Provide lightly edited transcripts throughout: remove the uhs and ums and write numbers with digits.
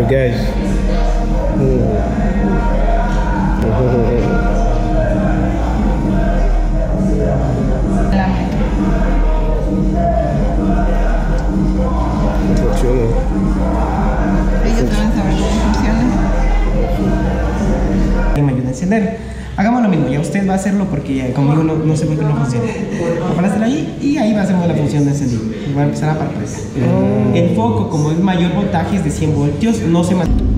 You guys. Funciona. Ellos deben saber cómo funciona. Me ayuda a encender. Hagamos lo mismo, ya usted va a hacerlo porque ya conmigo no sé por qué no funciona. Va a hacer ahí y ahí va a hacer la función de encendido. Va a empezar a apagar. El foco, como es mayor voltaje, es de 100 voltios, no se mantiene.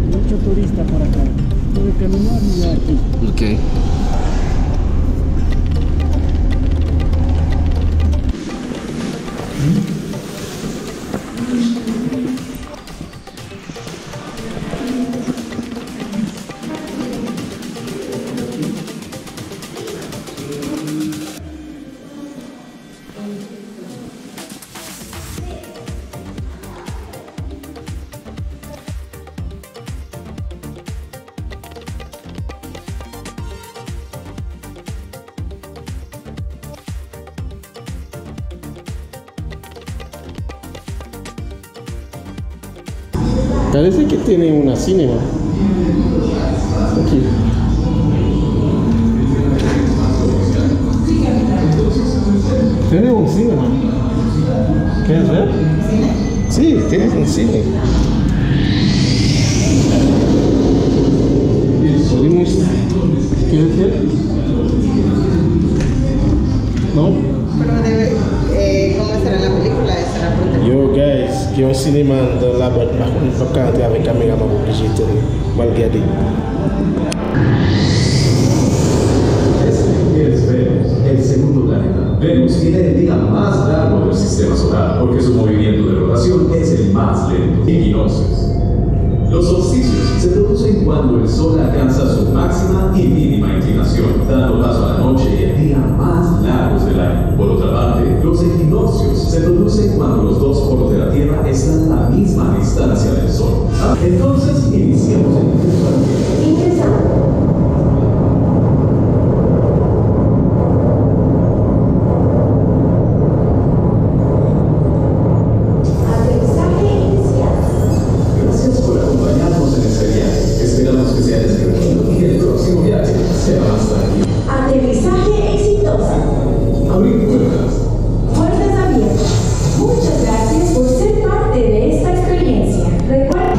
Mucho turista por acá. Puede caminar y ya aquí. Ok. Parece que tiene una cinema. Aquí. Tiene un cinema. ¿Quieres ver? Sí, tiene un cine. Podemos... ¿Quieres ver? ¿No? Pero debe, ¿cómo será la película? ¿Será por Yo guys, yo cinéma dans la boîte par contre, faut qu'entrer avec caméra pour obligé de mal regarder. Es Venus, el segundo planeta. Venus tiene el día más largo del sistema solar porque su movimiento de rotación es el más lento. Equinoccios. Los solsticios se producen cuando el Sol alcanza su máxima y mínima inclinación, dando paso a la noche y el día más largos del año. Por otra parte, los equinoccios se producen cuando los dos polos de la Tierra están a la misma distancia del Sol. Entonces, iniciamos el ingreso a la Tierra. Ingresando. Gracias por acompañarnos en este viaje. Esperamos que sea divertido y el próximo viaje sea más tranquilo. Aterrizaje exitoso. Abrir puertas. Puertas abiertas. Muchas gracias por ser parte de esta experiencia. Recuerda.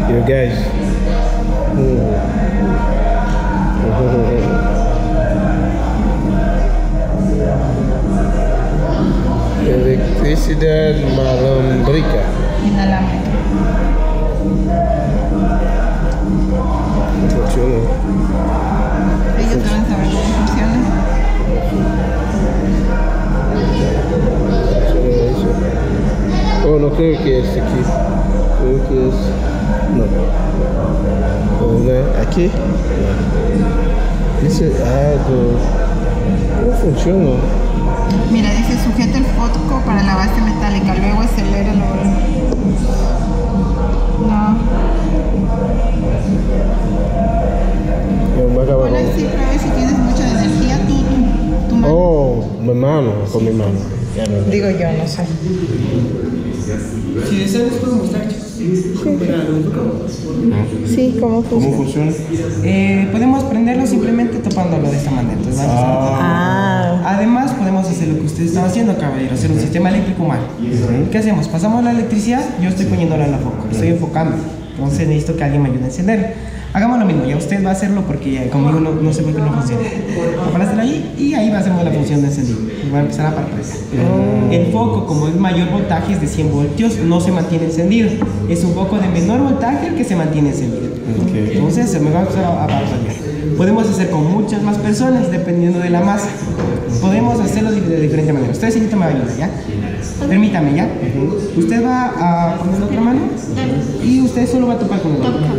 You guys. Electricidad malambrica. inalámbrico. Funciona. Ellos deben saber cómo funciona. Funciona eso. Oh, no creo que es aquí. Creo que es... No. Una aquí. No. Dice algo. ¿Cómo funciona? Mira, dice sujeta el foco para la base metálica, luego acelera la bola. No. Pon así para ver si tienes mucha energía, tu mano. Oh, mi mano, con mi mano. Ya no. Digo yo, no sé. Si desean, les puedo mostrar, chicos. Sí, ¿cómo ¿Cómo funciona? Podemos prenderlo simplemente topándolo de esta manera. Entonces, vamos a... Además, podemos hacer lo que usted estaba haciendo, caballero, hacer un sistema eléctrico humano. ¿Qué hacemos? Pasamos la electricidad, yo estoy poniéndola en la foco, estoy enfocando. Entonces necesito que alguien me ayude a encender. Hagamos lo mismo, ya usted va a hacerlo porque ya conmigo no sé por qué no funciona. Va a hacer ahí y ahí va a hacer la función de encendido. Va a empezar a apagar. El foco, como es mayor voltaje, es de 100 voltios, no se mantiene encendido. Es un foco de menor voltaje el que se mantiene encendido. Entonces se me va a empezar a apagar. Podemos hacer con muchas más personas dependiendo de la masa. Podemos hacerlo de diferente manera. Usted señorita me va a ayudar, ¿ya? Permítame, ¿ya? Usted va a poner la otra mano y usted solo va a topar con la otra.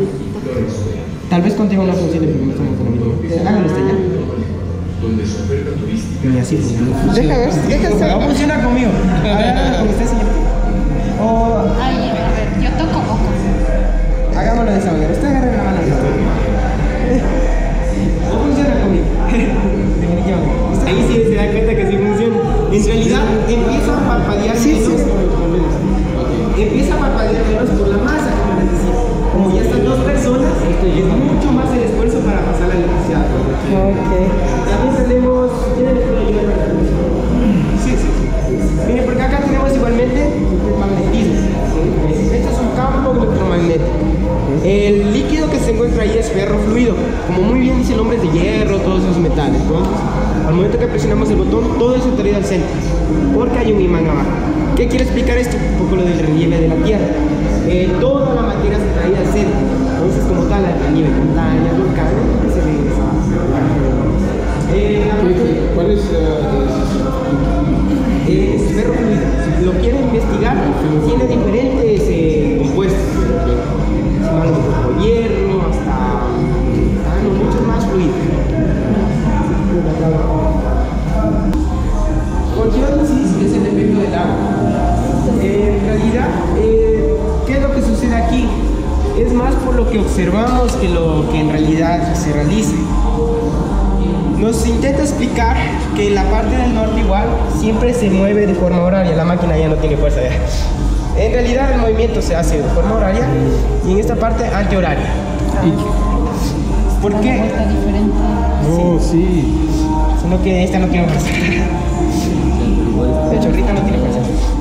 Tal vez contigo no funcione porque me estamos con la misma. Hágalo usted, ¿ya? Y así funciona. Deja ver, deja hacer. No funciona conmigo. A ver, hágalo con usted, señor. O Ay, a ver, yo toco poco. hagámoslo de esa manera. Usted agarre la mano. No funciona conmigo. Definitivamente. Ahí sí se da cuenta que sí funciona. En realidad empieza a parpadear menos. Empieza a parpadear menos por la masa, como les decía. Como ya están dos personas, es mucho más el esfuerzo para pasar la electricidad. También tenemos. Sí. Miren, porque acá tenemos igualmente el magnetismo. Este es un campo electromagnético. El líquido que se encuentra ahí es ferrofluido. Como muy bien dice el nombre, es de hierro, todos esos metales. Entonces, al momento que presionamos el botón, todo eso trae al centro, porque hay un imán abajo. ¿Qué quiere explicar esto? Un poco lo del relieve de la Tierra. Toda la materia se trae al centro. Entonces, como tal, el relieve, montañas, volcanes, se ve esa. ¿Cuál es Es ferrofluido. Si lo quieren investigar, tiene diferentes compuestos. Como hierro, hasta mucho más fluido. Conchiólisis es el efecto del agua. En realidad, ¿qué es lo que sucede aquí? Es más por lo que observamos que lo que en realidad se realiza. Nos intenta explicar que en la parte del norte igual siempre se mueve de forma horaria, la máquina ya no tiene fuerza ya. En realidad el movimiento se hace de forma horaria y en esta parte antihoraria. ¿Por qué? Oh, sí. Solo que esta no tiene fuerza. La chorrita no tiene fuerza.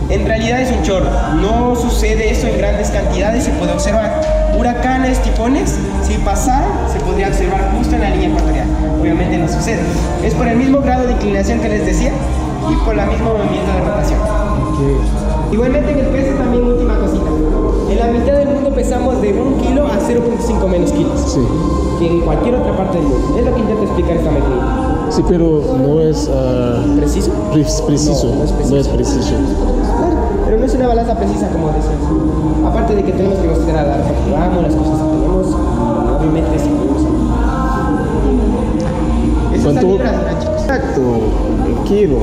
En realidad es un chorro. No sucede eso en grandes cantidades, se puede observar. Huracanes, tifones, si pasaran, se podría observar justo en la línea ecuatorial. Obviamente no sucede. Es por el mismo grado de inclinación que les decía y por el mismo movimiento de rotación. Igualmente en el peso también, última cosita. En la mitad del mundo pesamos de 1 kilo a 0.5 menos kilos. Sí. Que en cualquier otra parte del mundo. Es lo que intenta explicar esta maquinita. Sí, pero no es ¿Preciso? preciso. No, no es preciso. No es preciso. Claro, pero no es una balanza precisa como decías. Aparte de que tenemos que considerar la ruta que vamos, las cosas que tenemos, obviamente si podemos. Eso está libras, ¿verdad, chicos? Exacto, el kilo.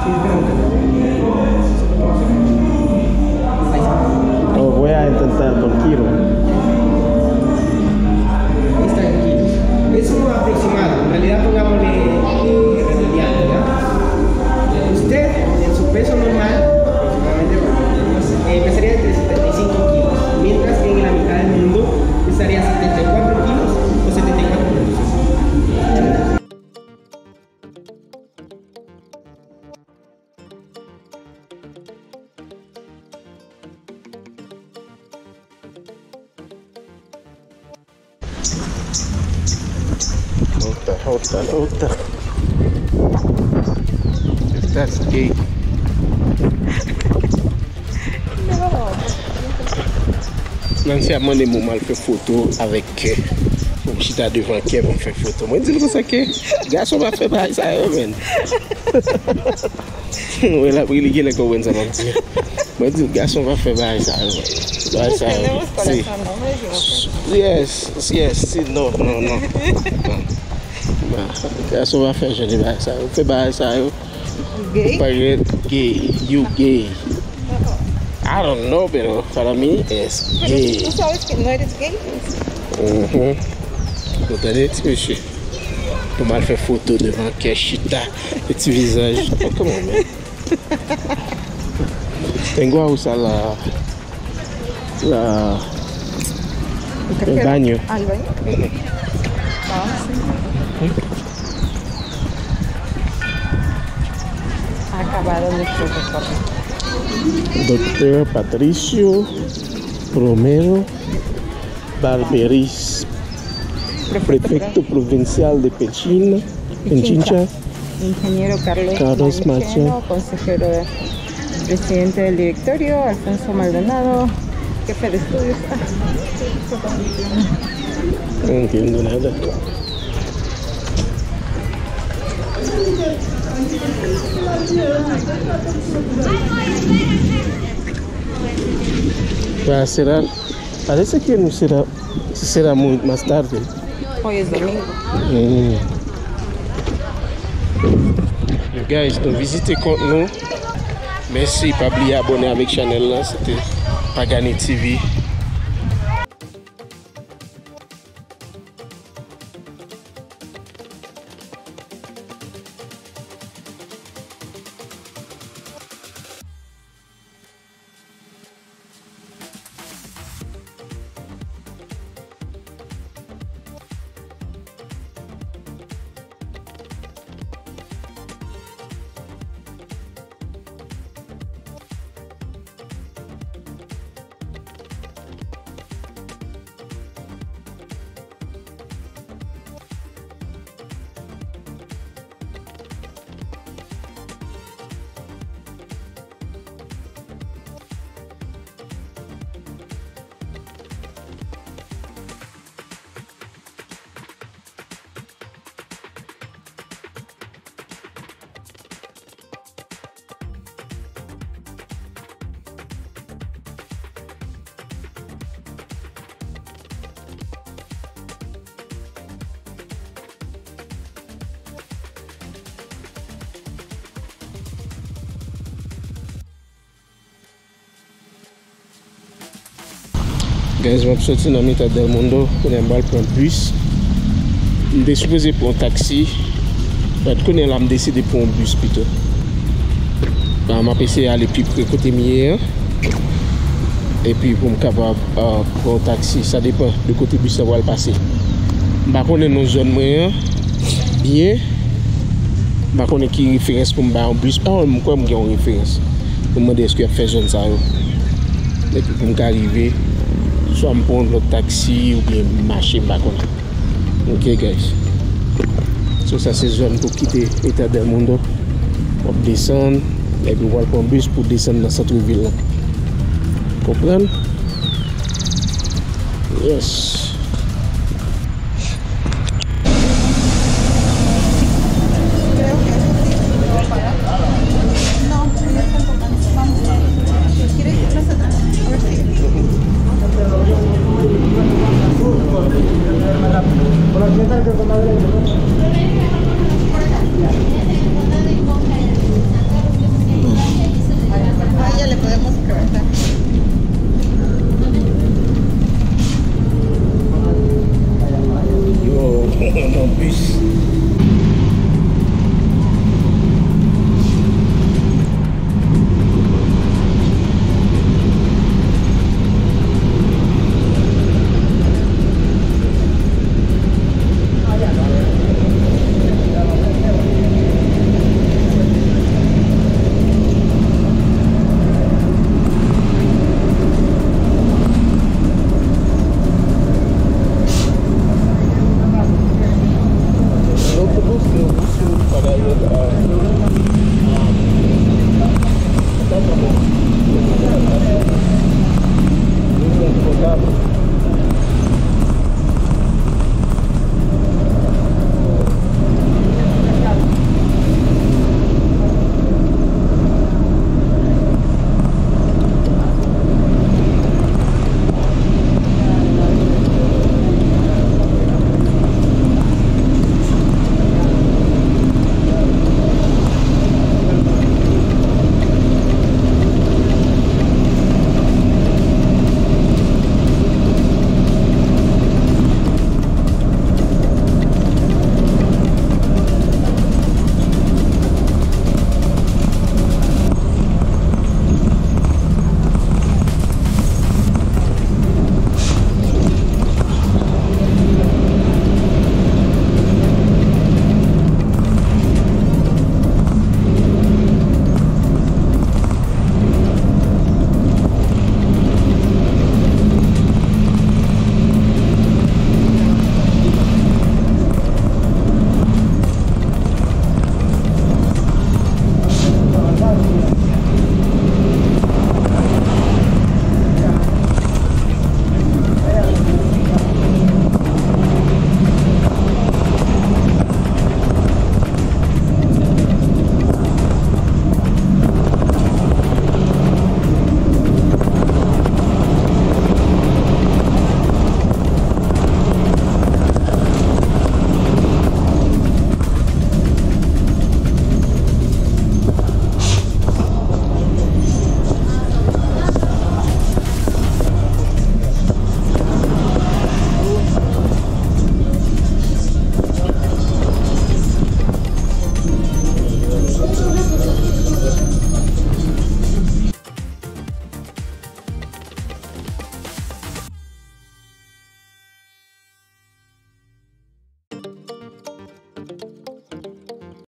Sí, espera. Oh, voy a intentar por kilo. Ahí está el kilo. Es un aproximado, en realidad pongámosle redondeado, ¿ya? Usted, en su peso normal, aproximadamente, pesaría entre 75 kilos, mientras que en la mitad del mundo pesaría 74 kilos o 74 kilos. Nota. That's gay. Nancy a demandé mon mal fait photo avec mon chita devant qui vont faire photo. Moi dis comme ça que garçon va faire bail ça même. Ouais la pris les gars comme ça va dire. Moi dis garçon va faire bail ça. Bail ça. Yes, no. Garçon va faire je dis bail ça. Fait bail ça. Gay? Gay, you gay. I don't know, pero para mí es gay. ¿Tú sabes que no eres gay? Regardez, monsieur. Pour mal faire photo devant Keshita, petit visage. Oh, comment on Tengo a usar el baño. ¿Al baño? Ha acabado nuestro recorrido. Doctor Patricio Romero Barberis, prefecto provincial de Pichincha. Ingeniero Carlos Machado, consejero presidente del directorio, Alfonso Maldonado, jefe de estudios. No entiendo nada. Va a cerrar. Parece que no será muy más tarde. Hoy es domingo. Guys, donc visitez compte nous. Merci, pas oublier abonner avec channel là, c'était Pagani TV. Guys, je vais sortir dans Mitad del Mundo pour aller prendre un bus. Je suis supposé pour un taxi. Je vais décider pour un bus plutôt. Je vais essayer d'aller plus près côté Mier. Et puis pour me capable pour un taxi, ça dépend de côté bus ça va le passer. Je vais connaître nos zones moyen bien. Je vais connaître qui référence pour me faire un bus. Pas moi comme j'ai une référence. Pour me demander est-ce qu'il y a fait zone ça. Et puis pour me arriver. Soit me prendre le taxi ou bien marcher par contre. Ok guys. So ça c'est zone pour quitter Mitad del Mundo. On descend et puis on va prendre un bus pour descendre dans cette ville là. Comprendre? Yes.